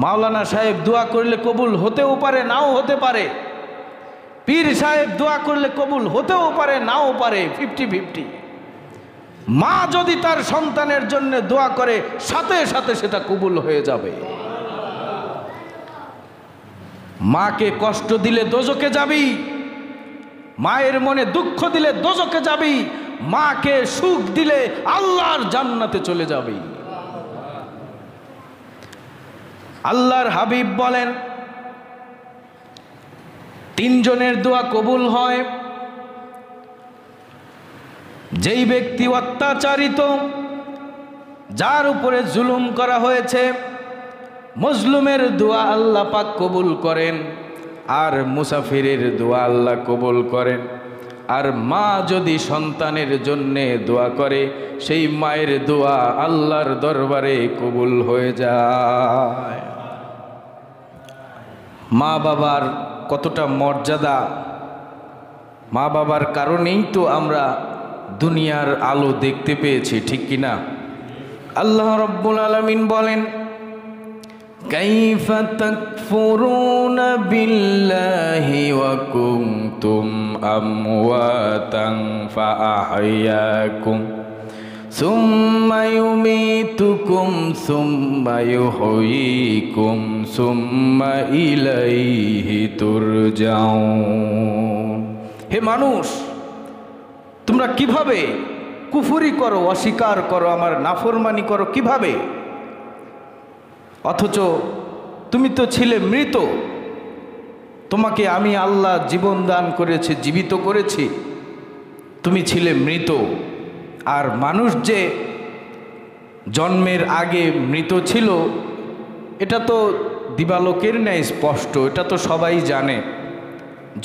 মাওলানা সাহেব দোয়া করলে কবুল হতেও পারে, নাও হতে পারে। পীর সাহেব দোয়া করলে কবুল হতেও পারে, নাও পারে, 50-50। মা যদি তার সন্তানের জন্য দোয়া করে, সাথে সাথে সেটা কবুল হয়ে যাবে। মাকে কষ্ট দিলে দোজখে যাবি, মায়ের মনে দুঃখ দিলে দোজখে যাবি, মাকে সুখ দিলে আল্লাহর জান্নাতে চলে যাবি। আল্লাহর হাবিব বলেন, তিনজনের দোয়া কবুল হয়। যেই ব্যক্তি অত্যাচারিত, যার উপরে জুলুম করা হয়েছে, মজলুমের দোয়া আল্লাহ পাক কবুল করেন, আর মুসাফিরের দোয়া আল্লাহ কবুল করেন। আর মা যদি সন্তানের জন্যে দোয়া করে, সেই মায়ের দোয়া আল্লাহর দরবারে কবুল হয়ে যায়। মা বাবার কতটা মর্যাদা, মা বাবার কারণেই তো আমরা দুনিয়ার আলো দেখতে পেয়েছি, ঠিক কিনা? আল্লাহ রাব্বুল আলামিন বলেন, কাইফা তাকফুরুনা বিল্লাহি ওয়া কুনতুম আমওয়াতান ফাআহইয়াকুম সুম্মা ইউমীতুকুম সুম্মা ইউহয়ীকুম সুম্মা ইলাইহি তুরজাউন। হে মানুষ, তোমরা কিভাবে কুফরি করো, অস্বীকার করো, আমার নাফরমানি করো কিভাবে? অথচ তুমি তো ছিলে মৃত, তোমাকে আমি আল্লাহ জীবন দান করেছি, জীবিত করেছি, তুমি ছিলে মৃত। আর মানুষ যে জন্মের আগে মৃত ছিল, এটা তো দিবালোকের ন্যায় স্পষ্ট, এটা তো সবাই জানে।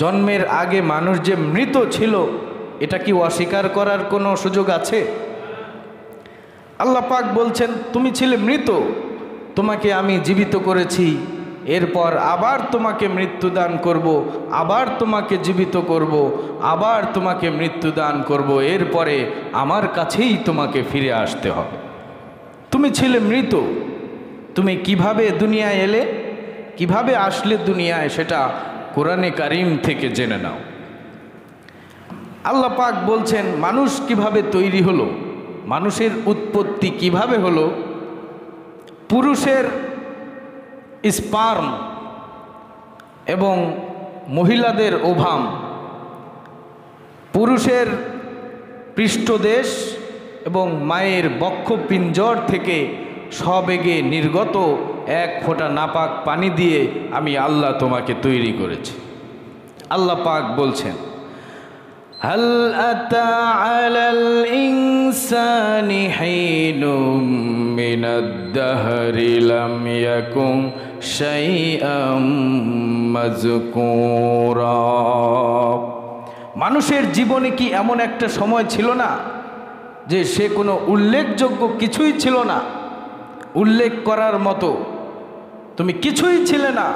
জন্মের আগে মানুষ যে মৃত ছিল, এটা কি অস্বীকার করার কোনো সুযোগ আছে? আল্লাহ পাক বলছেন, তুমি ছিলে মৃত, তোমাকে আমি জীবিত করেছি, এরপর আবার তোমাকে মৃত্যুদান করব, আবার তোমাকে জীবিত করব, আবার তোমাকে মৃত্যুদান করব, এরপরে আমার কাছেই তোমাকে ফিরে আসতে হবে। তুমি ছিলে মৃত, তুমি কিভাবে দুনিয়ায় এলে, কিভাবে আসলে দুনিয়ায়, সেটা কোরআনে কারিম থেকে জেনে নাও। আল্লাহ পাক বলছেন, মানুষ কিভাবে তৈরি হলো, মানুষের উৎপত্তি কিভাবে হলো। পুরুষের স্পার্ম এবং মহিলাদের ওভাম, পুরুষের পৃষ্ঠদেশ এবং মায়ের বক্ষপিঞ্জর থেকে সবেগে নির্গত এক ফোঁটা নাপাক পানি দিয়ে আমি আল্লাহ তোমাকে তৈরি করেছি। আল্লাহ পাক বলছেন, হাল আতা আলাল ইনসানি হিনুম মিনাদ দাহরি লাম ইয়াকুন শাইআম মাযকুরা। মানুষের জীবনে কি এমন একটা সময় ছিল না যে সে কোনো উল্লেখযোগ্য কিছুই ছিল না, উল্লেখ করার মতো তুমি কিছুই ছিলে না,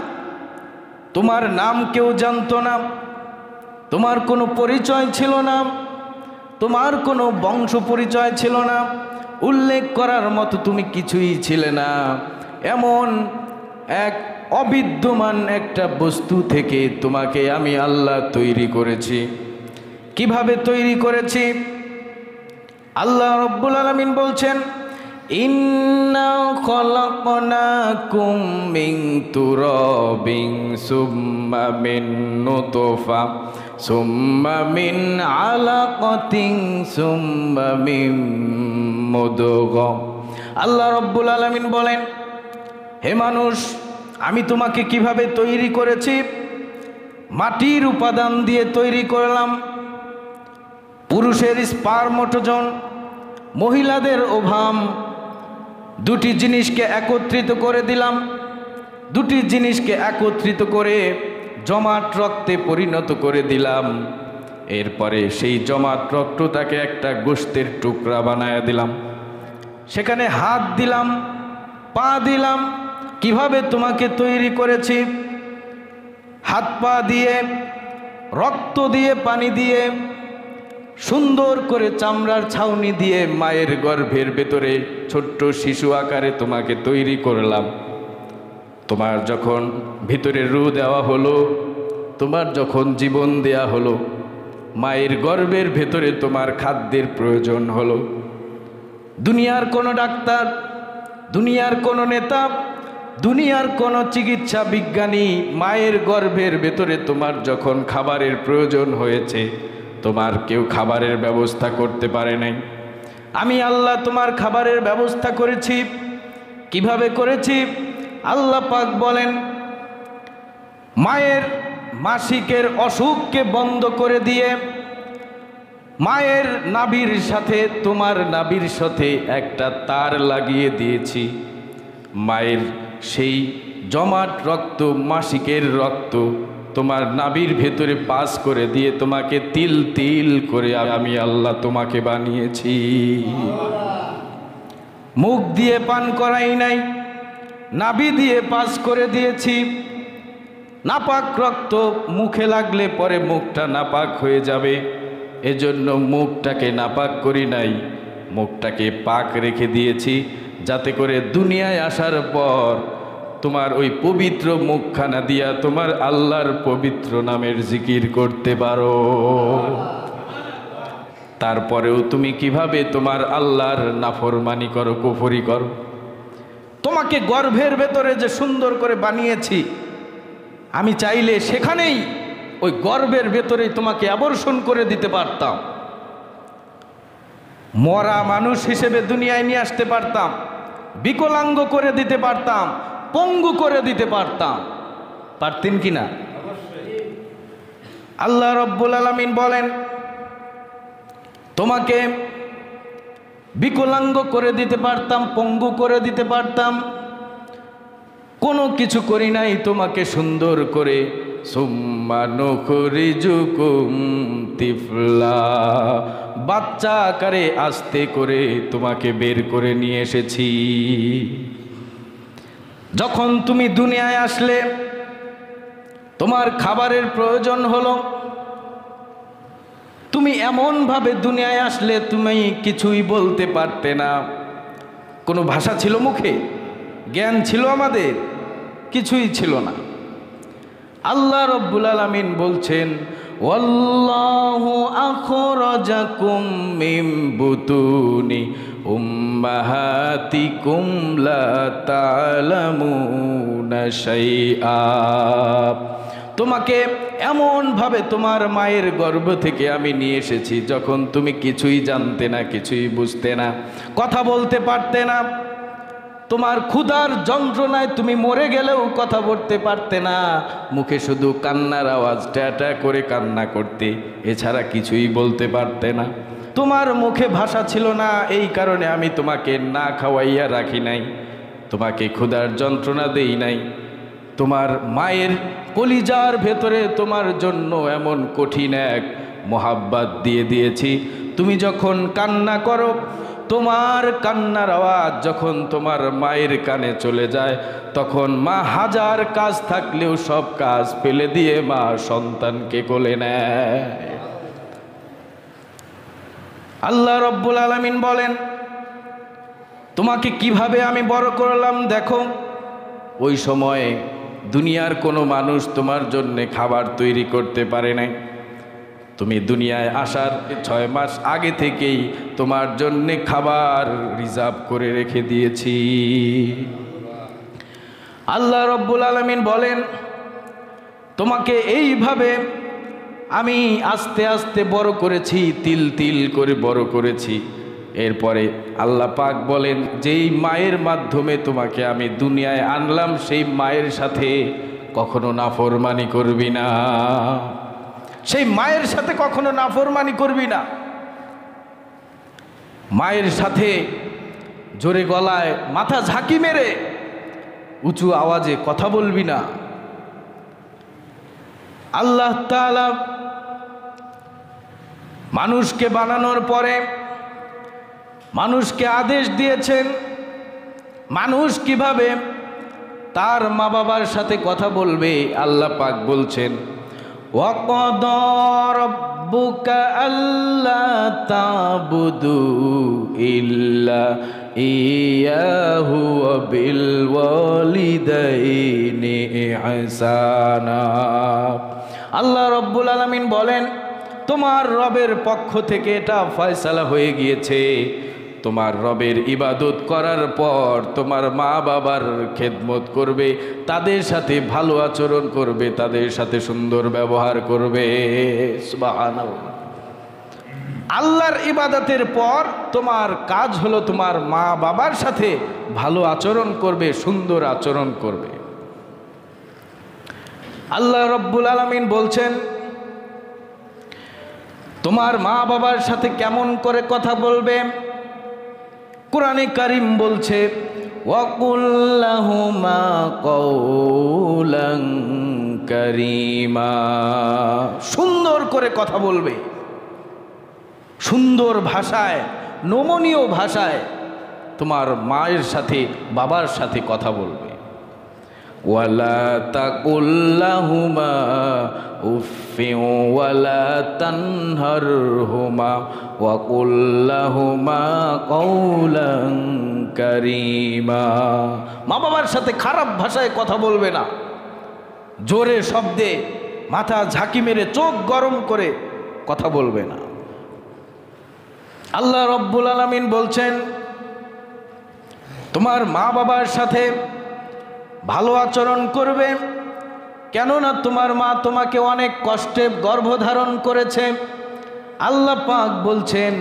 তোমার নাম কেউ জানতো না, তোমার কোনো পরিচয় ছিল না, তোমার কোনো বংশ পরিচয় ছিল না, উল্লেখ করার মতো তুমি কিছুই ছিলে না। এমন এক অবিদ্যমান একটা বস্তু থেকে তোমাকে আমি আল্লাহ তৈরি করেছি। কিভাবে তৈরি করেছি? আল্লাহ রাব্বুল আলামিন বলছেন, ইন্না খলাকনাকুম মিন তুরাবিন সুম্মা মিন নুতফা সুম্মা মিন আলাকাতিন সুম্মা মিন মুদগা। আল্লাহ রাব্বুল আলামিন বলেন, হে মানুষ, আমি তোমাকে কিভাবে তৈরি করেছি? মাটির উপাদান দিয়ে তৈরি করলাম। পুরুষের স্পার্মটোজন, মহিলাদের ওভাম, দুটি জিনিসকে একত্রিত করে দিলাম। দুটি জিনিসকে একত্রিত করে জমাট রক্তে পরিণত করে দিলাম। এরপরে সেই জমাট রক্তটাকে একটা গোশতের টুকরা বানায় দিলাম, সেখানে হাত দিলাম, পা দিলাম। কিভাবে তোমাকে তৈরি করেছি? হাত পা দিয়ে, রক্ত দিয়ে, পানি দিয়ে, সুন্দর করে চামড়ার ছাউনি দিয়ে মায়ের গর্ভের ভেতরে ছোট্ট শিশু আকারে তোমাকে তৈরি করলাম। তোমার যখন ভিতরে রু দেওয়া হলো, তোমার যখন জীবন দেয়া হলো, মায়ের গর্ভের ভেতরে তোমার খাদ্যের প্রয়োজন হলো। দুনিয়ার কোনো ডাক্তার, দুনিয়ার কোনো নেতা, দুনিয়ার কোনো চিকিৎসা বিজ্ঞানী মায়ের গর্ভের ভেতরে তোমার যখন খাবারের প্রয়োজন হয়েছে, তোমার কেউ খাবারের ব্যবস্থা করতে পারে নাই। আমি আল্লাহ তোমার খাবারের ব্যবস্থা করেছি। কিভাবে করেছি? আল্লাহ পাক বলেন, মায়ের মাসিকের অসুখকে বন্ধ করে দিয়ে মায়ের নাভির সাথে তোমার নাভির সাথে একটা তার লাগিয়ে দিয়েছি। মায়ের সেই জমাট রক্ত, মাসিকের রক্ত তোমার নাভির ভেতরে পাস করে দিয়ে তোমাকে তিল তিল করে আমি আল্লাহ তোমাকে বানিয়েছি। মুখ দিয়ে পান করাই নাই, নাভি দিয়ে পাস করে দিয়েছি। নাপাক রক্ত মুখে লাগলে পরে মুখটা নাপাক হয়ে যাবে, এজন্য মুখটাকে নাপাক করি নাই, মুখটাকে পাক রেখে দিয়েছি, যাতে করে দুনিয়ায় আসার পর তোমার ওই পবিত্র মুখখানা দিয়া তোমার আল্লাহর পবিত্র নামের জিকির করতে পারো। তারপরেও তুমি কিভাবে তোমার আল্লাহর নাফরমানি করো, কুফরি করো। তোমাকে গর্ভের ভেতরে যে সুন্দর করে বানিয়েছি, আমি চাইলে সেখানেই ওই গর্ভের ভেতরেই তোমাকে আবর্ষণ করে দিতে পারতাম। মরা মানুষ হিসেবে দুনিয়ায় নিয়ে আসতে পারতাম, বিকলাঙ্গ করে দিতে পারতাম, পঙ্গু করে দিতে পারতাম। পারতেন কি না? আল্লাহ রব্বুল আলামিন বলেন, তোমাকে বিকলাঙ্গ করে দিতে পারতাম, পঙ্গু করে দিতে পারতাম, কোনো কিছু করি নাই। তোমাকে সুন্দর করে সুম্মা নুখরিজুকুম তিফলা, বাচ্চা আকারে আস্তে করে তোমাকে বের করে নিয়ে এসেছি। যখন তুমি দুনিয়ায় আসলে, তোমার খাবারের প্রয়োজন হলো, তুমি এমনভাবে দুনিয়ায় আসলে তুমি কিছুই বলতে পারতে না। কোনো ভাষা ছিল মুখে? জ্ঞান ছিল আমাদের? কিছুই ছিল না। আল্লাহ রব্বুল আলামিন বলছেন, ওয়াল্লাহু আখরাজাকুম মিন বুতুনি উম্মাহাতিকুম লা তা'লামুনা শাইআ। তোমাকে এমনভাবে তোমার মায়ের গর্ভ থেকে আমি নিয়ে এসেছি যখন তুমি কিছুই জানতে না, কিছুই বুঝতে না, কথা বলতে পারতে না। তোমার ক্ষুধার যন্ত্রণায় তুমি মরে গেলেও কথা বলতে পারতে না, মুখে শুধু কান্নার আওয়াজ, ট্যাটা করে কান্না করতে, এছাড়া কিছুই বলতে পারতে না। তোমার মুখে ভাষা ছিল না, এই কারণে আমি তোমাকে না খাওয়াইয়া রাখি নাই, তোমাকে ক্ষুধার যন্ত্রণা দেই নাই। তোমার মায়ের কলিজার ভেতরে তোমার জন্য এমন কঠিন এক মোহাব্বত দিয়ে দিয়েছি। তুমি যখন কান্না করো, তোমার কান্নার আওয়াজ যখন তোমার মায়ের কানে চলে যায়, তখন মা হাজার কাজ থাকলেও সব কাজ ফেলে দিয়ে মা সন্তানকে কোলে নেয়। আল্লাহ রব্বুল আলামিন বলেন, তোমাকে কিভাবে আমি বড় করলাম দেখো। ওই সময়ে দুনিয়ার কোনো মানুষ তোমার জন্যে খাবার তৈরি করতে পারে নাই। তুমি দুনিয়ায় আসার 6 মাস আগে থেকেই তোমার জন্যে খাবার রিজার্ভ করে রেখে দিয়েছি। আল্লাহ রব্বুল আলামিন বলেন, তোমাকে এইভাবে আমি আস্তে আস্তে বড় করেছি, তিল তিল করে বড় করেছি। এরপরে আল্লাহ পাক বলেন, যেই মায়ের মাধ্যমে তোমাকে আমি দুনিয়ায় আনলাম, সেই মায়ের সাথে কখনো নাফরমানি করবি না। সেই মায়ের সাথে কখনো নাফরমানি করবি না। মায়ের সাথে জোরে গলায় মাথা ঝাঁকি মেরে উঁচু আওয়াজে কথা বলবি না। আল্লাহ তাআলা মানুষকে বানানোর পরে মানুষকে আদেশ দিয়েছেন মানুষ কিভাবে তার মা বাবার সাথে কথা বলবে। আল্লাহ পাক বলছেন, ওয়াকাদা রাব্বুকা আল্লা তা'বুদু ইল্লা ইয়্যাহু ওয়া বিল ওয়ালিদাইনি ইহসানা। আল্লাহ রাব্বুল আলামিন বলেন, তোমার রবের পক্ষ থেকে এটা ফয়সালা হয়ে গিয়েছে, তোমার রবের ইবাদত করার পর তোমার মা বাবার খেদমত করবে, তাদের সাথে ভালো আচরণ করবে, তাদের সাথে সুন্দর ব্যবহার করবে। সুবহানাল্লাহ। আল্লাহর ইবাদতের পর তোমার কাজ হলো তোমার মা বাবার সাথে ভালো আচরণ করবে, সুন্দর আচরণ করবে। আল্লাহ রাব্বুল আলামিন বলছেন, তোমার মা বাবার সাথে কেমন করে কথা বলবে। কুরআনে কারীম বলছে, ওয়াকুল লাহুমা কওলান কারীমা, সুন্দর করে কথা বলবে, সুন্দর ভাষায়, নমনীয় ভাষায় তোমার মায়ের সাথে বাবার সাথে কথা বলবে। ওয়ালা তাকুল লাহুমা উফফিন ওয়ালা তানহারহুমা ওয়াকুল লাহুমা কওলান কারীমা, মা বাবার সাথে খারাপ ভাষায় কথা বলবে না, জোরে শব্দে মাথা ঝাঁকি মেরে চোখ গরম করে কথা বলবে না। আল্লাহ রাব্বুল আলামিন বলছেন, তোমার মা বাবার সাথে ভালো আচরণ করবে, কেননা তোমার মা তোমাকে অনেক কষ্টে গর্ভধারণ করেছে। আল্লাহ পাক বলছেন,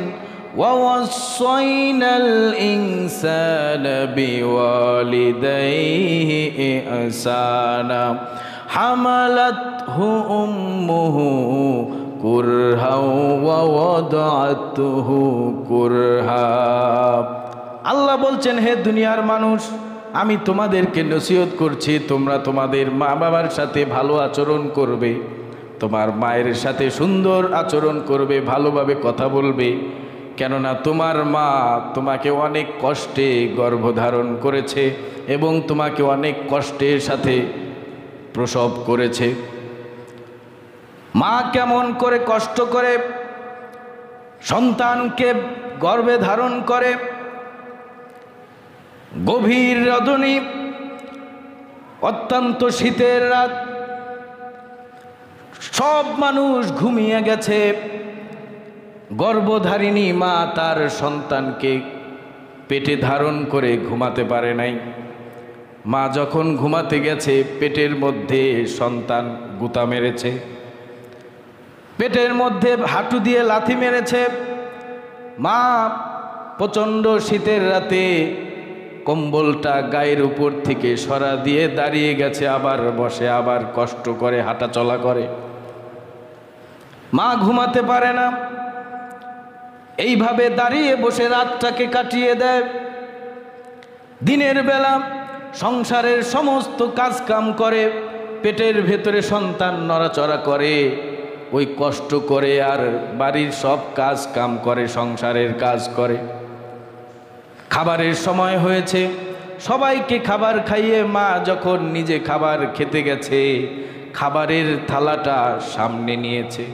ওয়াসাইনাল ইনসানা বিওয়ালিদাইহি ইহসানা হামালাতহু উম্মুহু কুরহা ওয়া ওয়াদাআতুহু কুরহা। আল্লাহ বলছেন, হে দুনিয়ার মানুষ, আমি তোমাদেরকে নসিহত করছি, তোমরা তোমাদের মা বাবার সাথে ভালো আচরণ করবে, তোমার মায়ের সাথে সুন্দর আচরণ করবে, ভালোভাবে কথা বলবে, কেননা তোমার মা তোমাকে অনেক কষ্টে গর্ভধারণ করেছে এবং তোমাকে অনেক কষ্টের সাথে প্রসব করেছে। মা কেমন করে কষ্ট করে সন্তানকে গর্ভে ধারণ করে। গভীর রজনী, অত্যন্ত শীতের রাত, সব মানুষ ঘুমিয়ে গেছে। গর্ভধারিণী মা তার সন্তানকে পেটে ধারণ করে ঘুমাতে পারে নাই। মা যখন ঘুমাতে গেছে, পেটের মধ্যে সন্তান গুতা মেরেছে, পেটের মধ্যে হাঁটু দিয়ে লাথি মেরেছে। মা প্রচণ্ড শীতের রাতে কম্বলটা গায়ের উপর থেকে সরা দিয়ে দাঁড়িয়ে গেছে, আবার বসে, আবার কষ্ট করে হাঁটা চলা করে। মা ঘুমাতে পারে না, এইভাবে দাঁড়িয়ে বসে রাতটাকে কাটিয়ে দেয়। দিনের বেলা সংসারের সমস্ত কাজ কাম করে, পেটের ভেতরে সন্তান নড়াচড়া করে, ওই কষ্ট করে আর বাড়ির সব কাজ কাম করে, সংসারের কাজ করে। খাবারের সময় হয়েছে, সবাইকে খাবার খাইয়ে মা যখন নিজে খাবার খেতে গেছে, খাবারের থালাটা সামনে নিয়েছে।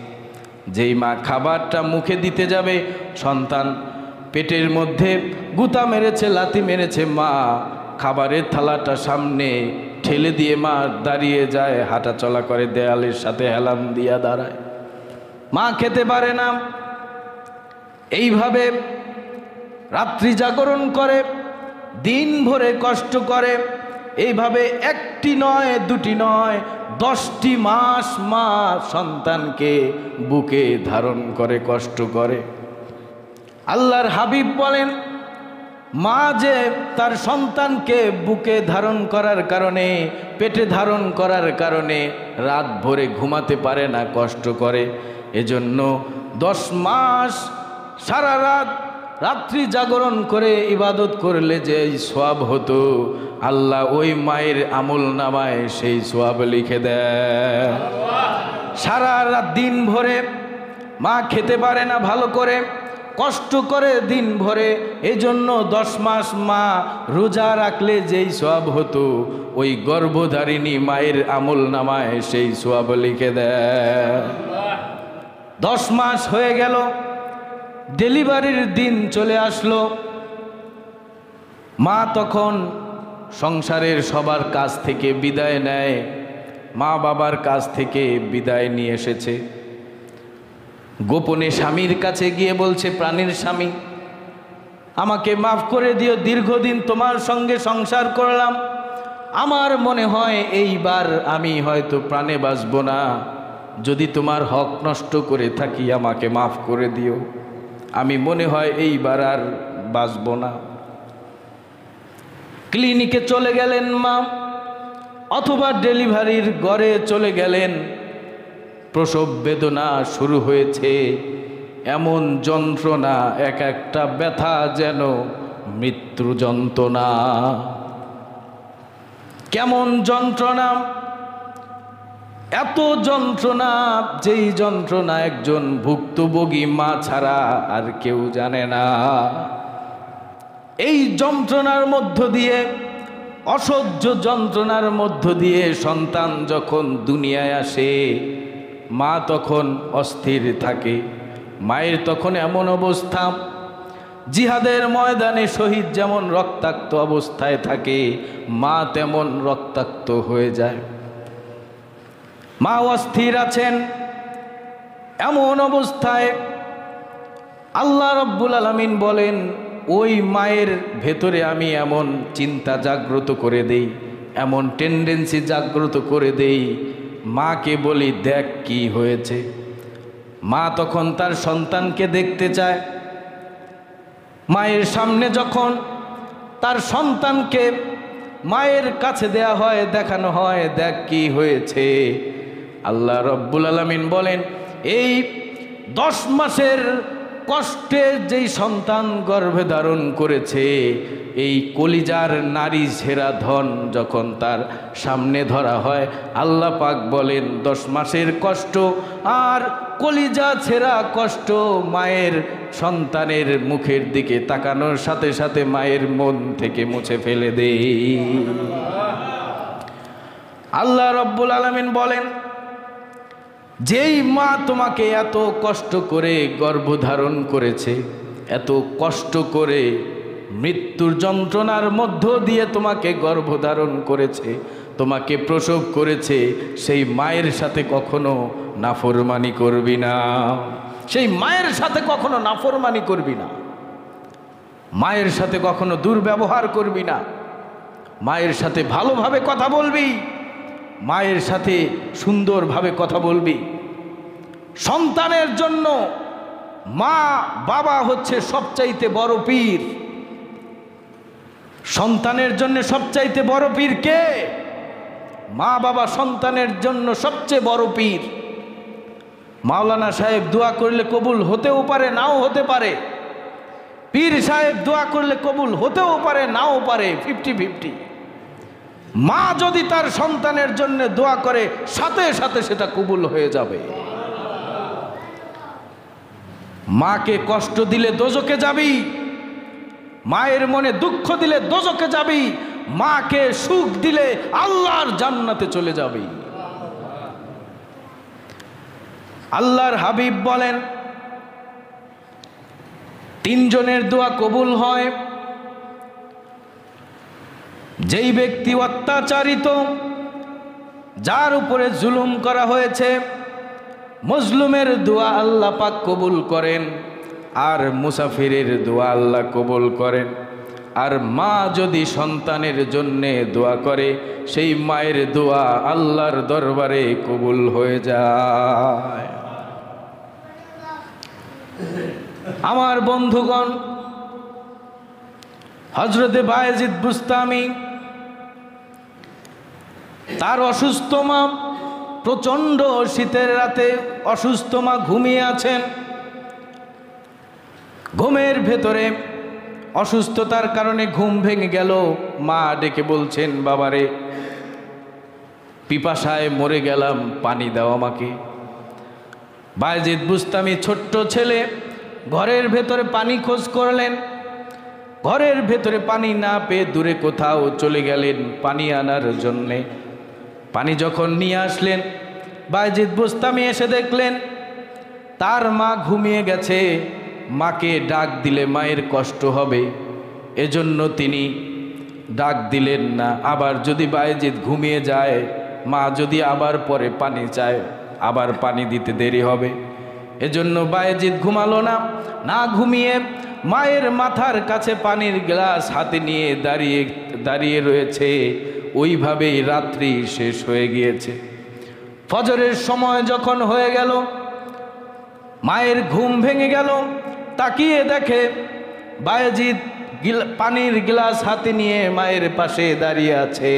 যেই মা খাবারটা মুখে দিতে যাবে, সন্তান পেটের মধ্যে গুতা মেরেছে, লাথি মেরেছে। মা খাবারের থালাটা সামনে ঠেলে দিয়ে মা দাঁড়িয়ে যায়, হাঁটা চলা করে, দেয়ালের সাথে হেলান দিয়া দাঁড়ায়। মা খেতে পারে না, এইভাবে রাত্রি জাগরণ করে, দিন ভরে কষ্ট করে। এইভাবে একটি নয়, দুটি নয়, 10টি মাস মা সন্তানকে বুকে ধারণ করে, কষ্ট করে। আল্লাহর হাবিব বলেন, মা যে তার সন্তানকে বুকে ধারণ করার কারণে, পেটে ধারণ করার কারণে রাত ভরে ঘুমাতে পারে না, কষ্ট করে। এজন্য 10 মাস সারা রাত রাত্রি জাগরণ করে ইবাদত করলে যে সওয়াব হতো, আল্লাহ ওই মায়ের আমল নামায় সেই সওয়াব লিখে দেয়। সারা রাত দিন ভরে মা খেতে পারে না ভালো করে, কষ্ট করে দিন ভরে। এজন্য 10 মাস মা রোজা রাখলে যেই সওয়াব হতো, ওই গর্ভধারিণী মায়ের আমল নামায় সেই সওয়াব লিখে দেয়। 10 মাস হয়ে গেল, ডেলিভারির দিন চলে আসলো। মা তখন সংসারের সবার কাছ থেকে বিদায় নেয়, মা বাবার কাছ থেকে বিদায় নিয়ে এসেছে। গোপনে স্বামীর কাছে গিয়ে বলছে, প্রাণের স্বামী, আমাকে মাফ করে দিও, দীর্ঘদিন তোমার সঙ্গে সংসার করলাম, আমার মনে হয় এইবার আমি হয়তো প্রাণে বাঁচব না, যদি তোমার হক নষ্ট করে থাকি আমাকে মাফ করে দিও, আমি মনে হয় এইবার আর বাঁচব না। ক্লিনিকে চলে গেলেন মা, অথবা ডেলিভারির ঘরে চলে গেলেন। প্রসব বেদনা শুরু হয়েছে, এমন যন্ত্রণা, এক একটা ব্যথা যেন মৃত্যু যন্ত্রণা। কেমন যন্ত্রণা, এত যন্ত্রণা, যেই যন্ত্রণা একজন ভুক্তভোগী মা ছাড়া আর কেউ জানে না। এই যন্ত্রণার মধ্য দিয়ে, অসহ্য যন্ত্রণার মধ্য দিয়ে সন্তান যখন দুনিয়ায় আসে, মা তখন অস্থির থাকে। মায়ের তখন এমন অবস্থা, জিহাদের ময়দানে শহীদ যেমন রক্তাক্ত অবস্থায় থাকে, মা তেমন রক্তাক্ত হয়ে যায়। মা অস্থির আছেন। এমন অবস্থায় আল্লাহ রাব্বুল আলামিন বলেন, ওই মায়ের ভেতরে আমি এমন চিন্তা জাগ্রত করে দেই, এমন টেন্ডেন্সি জাগ্রত করে দেই, মাকে বলি, দেখ কি হয়েছে। মা তখন তার সন্তানকে দেখতে চায়। মায়ের সামনে যখন তার সন্তানকে মায়ের কাছে দেয়া হয়, দেখানো হয়, দেখ কি হয়েছে, আল্লাহ রাব্বুল আলামিন বলেন, এই 10 মাসের কষ্টে যেই সন্তান গর্ভে ধারণ করেছে, এই কলিজার নারী ছেঁড়া ধন যখন তার সামনে ধরা হয়, আল্লাহ পাক বলেন 10 মাসের কষ্ট আর কলিজা ছেঁড়া কষ্ট মায়ের সন্তানের মুখের দিকে তাকানোর সাথে সাথে মায়ের মন থেকে মুছে ফেলে দেই। আল্লাহ রাব্বুল আলামিন বলেন, যেই মা তোমাকে এত কষ্ট করে গর্ভধারণ করেছে, এত কষ্ট করে মৃত্যুর যন্ত্রণার মধ্য দিয়ে তোমাকে গর্ভধারণ করেছে, তোমাকে প্রসব করেছে, সেই মায়ের সাথে কখনো নাফরমানি করবি না। সেই মায়ের সাথে কখনো নাফরমানি করবি না, মায়ের সাথে কখনো দুর্ব্যবহার করবি না, মায়ের সাথে ভালোভাবে কথা বলবি, মায়ের সাথে সুন্দরভাবে কথা বলবি। সন্তানের জন্য মা বাবা হচ্ছে সবচাইতে বড় পীর। সন্তানের জন্য সবচাইতে বড় পীর কে? মা বাবা সন্তানের জন্য সবচেয়ে বড় পীর। মাওলানা সাহেব দোয়া করলে কবুল হতেও পারে, নাও হতে পারে। পীর সাহেব দোয়া করলে কবুল হতেও পারে, নাও পারে, 50-50। মা যদি তার সন্তানের জন্য দোয়া করে, সাথে সাথে সেটা কবুল হয়ে যাবে। মাকে কষ্ট দিলে দোজখে যাবি, মায়ের মনে দুঃখ দিলে দোজখে যাবি, মাকে সুখ দিলে আল্লাহর জান্নাতে চলে যাবি। আল্লাহর হাবিব বলেন, 3 জনের দোয়া কবুল হয়। যেই ব্যক্তি অত্যাচারিত, যার উপরে জুলুম করা হয়েছে, মজলুমের দোয়া আল্লাহ পাক কবুল করেন, আর মুসাফিরের দোয়া আল্লাহ কবুল করেন। আর মা যদি সন্তানের জন্যে দোয়া করে, সেই মায়ের দোয়া আল্লাহর দরবারে কবুল হয়ে যায়। আমার বন্ধুগণ, হযরতে বায়েজিদ বুস্তামি, তার অসুস্থ মা, প্রচণ্ড শীতের রাতে অসুস্থ মা ঘুমিয়ে আছেন। ঘুমের ভেতরে অসুস্থতার কারণে ঘুম ভেঙে গেল। মা ডেকে বলছেন, বাবারে, পিপাসায় মরে গেলাম, পানি দাও আমাকে। বায়েজিদ বুস্তামি ছোট্ট ছেলে, ঘরের ভেতরে পানি খোঁজ করলেন। ঘরের ভেতরে পানি না পেয়ে দূরে কোথাও চলে গেলেন পানি আনার জন্যে। পানি যখন নিয়ে আসলেন, বায়েজিদ বুস্তামি এসে দেখলেন তার মা ঘুমিয়ে গেছে। মাকে ডাক দিলে মায়ের কষ্ট হবে, এজন্য তিনি ডাক দিলেন না। আবার যদি বায়েজিদ ঘুমিয়ে যায়, মা যদি আবার পরে পানি চায়, আবার পানি দিতে দেরি হবে। এজন্য বায়েজিদ ঘুমালো না। না ঘুমিয়ে মায়ের মাথার কাছে পানির গ্লাস হাতে নিয়ে দাঁড়িয়ে রয়েছে। ওইভাবেই রাত্রি শেষ হয়ে গিয়েছে। ফজরের সময় যখন হয়ে গেল, মায়ের ঘুম ভেঙে গেল। তাকিয়ে দেখে বায়েজিদ পানির গ্লাস হাতে নিয়ে মায়ের পাশে দাঁড়িয়ে আছে।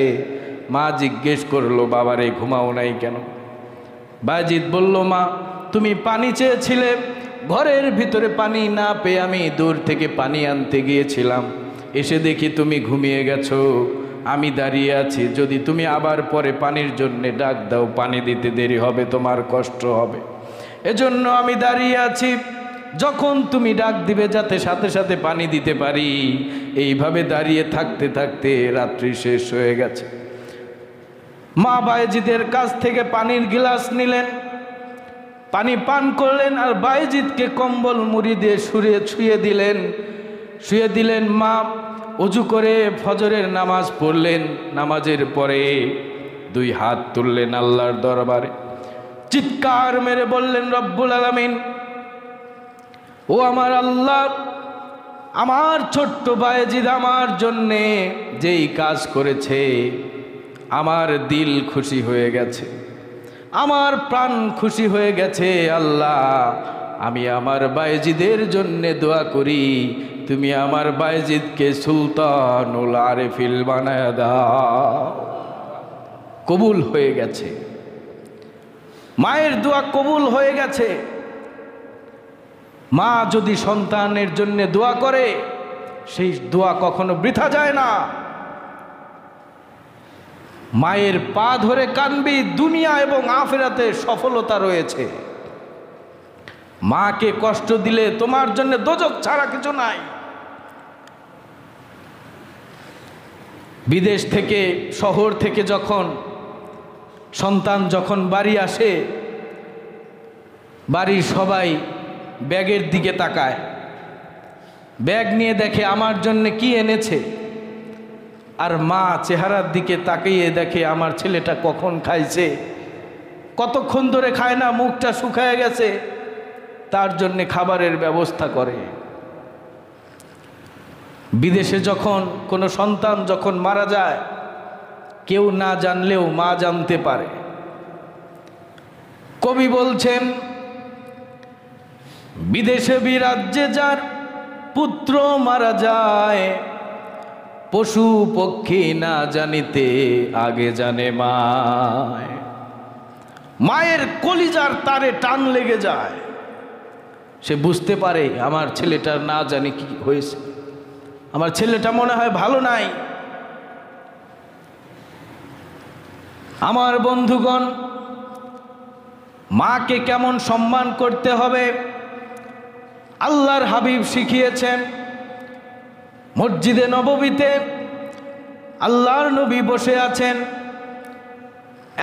মা জিজ্ঞেস করলো, বাবারে ঘুমাও নাই কেন? বায়েজিদ বলল, মা তুমি পানি চেয়েছিলে, ঘরের ভিতরে পানি না পেয়ে আমি দূর থেকে পানি আনতে গিয়েছিলাম, এসে দেখি তুমি ঘুমিয়ে গেছো, আমি দাঁড়িয়ে আছি। যদি তুমি আবার পরে পানির জন্যে ডাক দাও, পানি দিতে দেরি হবে, তোমার কষ্ট হবে, এজন্য আমি দাঁড়িয়ে আছি। যখন তুমি ডাক দিবে যাতে সাথে সাথে পানি দিতে পারি। এইভাবে দাঁড়িয়ে থাকতে থাকতে রাত্রি শেষ হয়ে গেছে। মা বায়েজিদের কাছ থেকে পানির গ্লাস নিলেন, পানি পান করলেন, আর বায়েজিদকে কম্বল মুড়ি দিয়ে শুয়ে দিলেন। মা অজু করে ফজরের নামাজ পড়লেন। নামাজের পরে দুই হাত তুললেন আল্লাহর দরবারে, চিৎকার মেরে বললেন, রব্বুল আলামিন, ও আমার আল্লাহ, আমার ছোট্ট বায়েজিদ আমার জন্যে যেই কাজ করেছে, আমার দিল খুশি হয়ে গেছে, আমার প্রাণ খুশি হয়ে গেছে। আল্লাহ, আমি আমার বায়েজিদের জন্যে দোয়া করি, তুমি আমার বায়েজিদকে সুলতানুল আরেফিল বানায়া দাও। কবুল হয়ে গেছে, মায়ের দোয়া কবুল হয়ে গেছে। মা যদি সন্তানের জন্য দোয়া করে, সেই দোয়া কখনো বৃথা যায় না। মায়ের পা ধরে কানবি, দুনিয়া এবং আখিরাতে সফলতা রয়েছে। মাকে কষ্ট দিলে তোমার জন্য দোজখ ছাড়া কিছু নাই। বিদেশ থেকে, শহর থেকে সন্তান যখন বাড়ি আসে, বাড়ির সবাই ব্যাগের দিকে তাকায়, ব্যাগ নিয়ে দেখে আমার জন্য কি এনেছে, আর মা চেহারার দিকে তাকিয়ে দেখে আমার ছেলেটা কখন খাইছে, কতক্ষণ ধরে খায় না, মুখটা শুকায় গেছে, তার জন্য খাবারের ব্যবস্থা করে। বিদেশে যখন কোনো সন্তান যখন মারা যায়, কেউ না জানলেও মা জানতে পারে। কবি বলছেন, বিদেশে বিরাজ্যে যার পুত্র মারা যায়, পশু পক্ষী না জানিতে আগে জানে মায়। মায়ের কলিজার তারে টান লেগে যায়, সে বুঝতে পারে আমার ছেলেটার না জানি কি হয়েছে, আমার ছেলেটা মনে হয় ভালো নাই। আমার বন্ধুগণ, মাকে কেমন সম্মান করতে হবে আল্লাহর হাবিব শিখিয়েছেন। মসজিদে নববীতে আল্লাহর নবী বসে আছেন,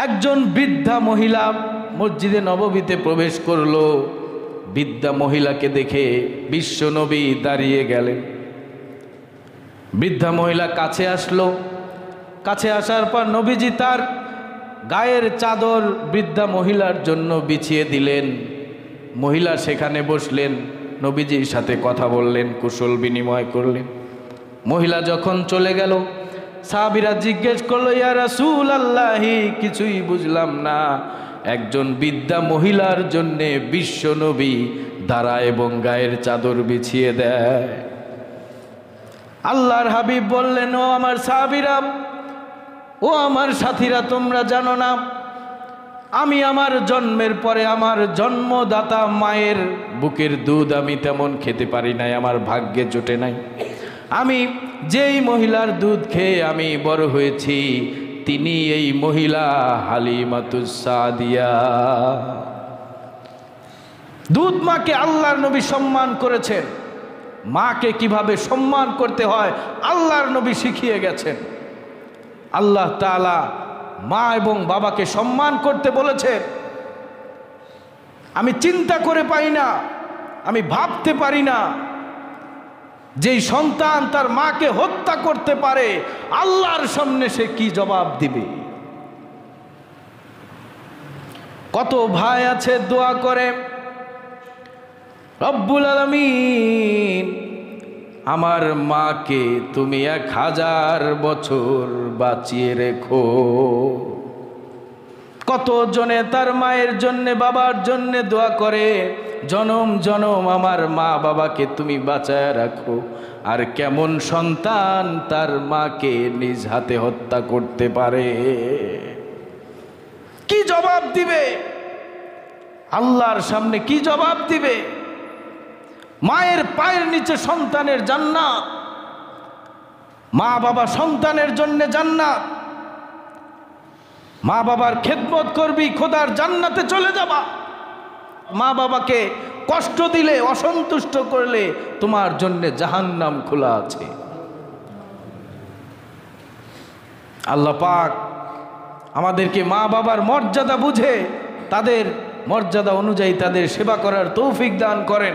একজন বৃদ্ধা মহিলা মসজিদে নববীতে প্রবেশ করলো। বৃদ্ধা মহিলাকে দেখে বিশ্ব নবী দাঁড়িয়ে গেলেন। বৃদ্ধা মহিলা কাছে আসলো। কাছে আসার পর নবীজি তার গায়ের চাদর বৃদ্ধা মহিলার জন্য বিছিয়ে দিলেন। মহিলা সেখানে বসলেন, নবীজির সাথে কথা বললেন, কুশল বিনিময় করলেন। মহিলা যখন চলে গেল, সাহাবীরা জিজ্ঞেস করলো, ইয়া রাসূলুল্লাহি, কিছুই বুঝলাম না, একজন বৃদ্ধা মহিলার জন্যে বিশ্ব নবী দাঁড়ায় এবং গায়ের চাদর বিছিয়ে দেয়। আল্লাহর হাবিব বললেন, ও আমার সাহাবীরা, ও আমার সাথীরা, তোমরা জানো না আমি আমার জন্মের পরে আমার জন্মদাতা মায়ের বুকের দুধ আমি তেমন খেতে পারি নাই, আমার ভাগ্যে জোটে নাই। আমি যেই মহিলার দুধ খেয়ে আমি বড় হয়েছি, তিনি এই মহিলা হালিমাতুস সাদিয়া। দুধ মাকে আল্লাহর নবী সম্মান করেছেন। মাকে কিভাবে সম্মান করতে হয় আল্লাহর নবী শিখিয়ে গেছেন। আল্লাহ তাআলা মা এবং বাবাকে সম্মান করতে বলেছেন। আমি চিন্তা করে পাই না, আমি ভাবতে পারি না যেই সন্তান তার মাকে হত্যা করতে পারে, আল্লাহর সামনে সে কি জবাব দিবে? কত ভাই আছে দোয়া করে, রব্বুল আলামিন আমার মাকে তুমি 1000 বছর বাঁচিয়ে রেখো। কত জনে তার মায়ের জন্য, বাবার জন্য দোয়া করে, জনম জনম আমার মা বাবাকে তুমি বাঁচায় রাখো। আর কেমন সন্তান তার মাকে নিজ হাতে হত্যা করতে পারে? কি জবাব দিবে আল্লাহর সামনে? কি জবাব দিবে? মায়ের পায়ের নিচে সন্তানের জান্নাত, মা বাবা সন্তানের জন্য জান্নাত। মা বাবার খেদমত করবি, খোদার জান্নাতে চলে যাবা। মা বাবাকে কষ্ট দিলে, অসন্তুষ্ট করলে তোমার জন্য জাহান্নাম খোলা আছে। আল্লাহ পাক আমাদেরকে মা বাবার মর্যাদা বুঝে তাদের মর্যাদা অনুযায়ী তাদের সেবা করার তৌফিক দান করেন।